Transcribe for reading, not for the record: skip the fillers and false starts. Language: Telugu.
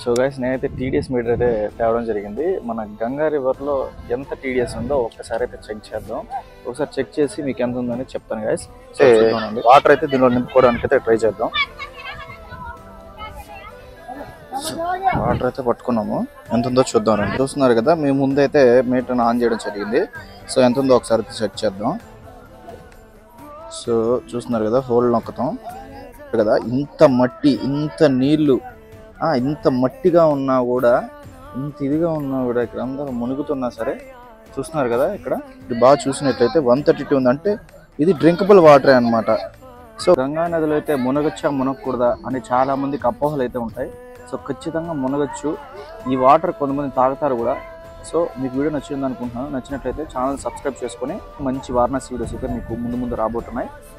సో గైస్ నేనైతే టీడీఎస్ మీటర్ అయితే తేవడం జరిగింది. మన గంగా రివర్లో ఎంత టీడీఎస్ ఉందో ఒక్కసారి అయితే చెక్ చేద్దాం. ఒకసారి చెక్ చేసి మీకు ఎంత ఉందని చెప్తాను గైస్. వాటర్ అయితే దీనిలో నింపుకోవడానికి అయితే ట్రై చేద్దాం. వాటర్ అయితే పట్టుకున్నాము, ఎంత ఉందో చూద్దాం రండి. చూస్తున్నారు కదా, మేము ముందైతే మీటర్ని ఆన్ చేయడం జరిగింది. సో ఎంత ఉందో ఒకసారి అయితే చెక్ చేద్దాం. సో చూస్తున్నారు కదా, హోల్ నొక్కుతాం కదా, ఇంత మట్టి ఇంత నీళ్లు ఇంత మట్టిగా ఉన్నా కూడా, ఇంత ఇదిగా ఉన్నా కూడా ఇక్కడ అందరూ మునుగుతున్నా సరే చూస్తున్నారు కదా, ఇక్కడ ఇది బాగా చూసినట్లయితే 132 ఉంది. అంటే ఇది డ్రింకబుల్ వాటరే అనమాట. సో గంగా నదిలో అయితే మునగచ్చా మునగకూడదా అని చాలా మందికి అపోహలు అయితే ఉంటాయి. సో ఖచ్చితంగా మునగచ్చు. ఈ వాటర్ కొంతమంది తాగుతారు కూడా. సో మీకు వీడియో నచ్చింది అనుకుంటున్నాను. నచ్చినట్లయితే ఛానల్ సబ్స్క్రైబ్ చేసుకొని మంచి వారణాసి వీడియోస్ అయితే మీకు ముందు రాబోతున్నాయి.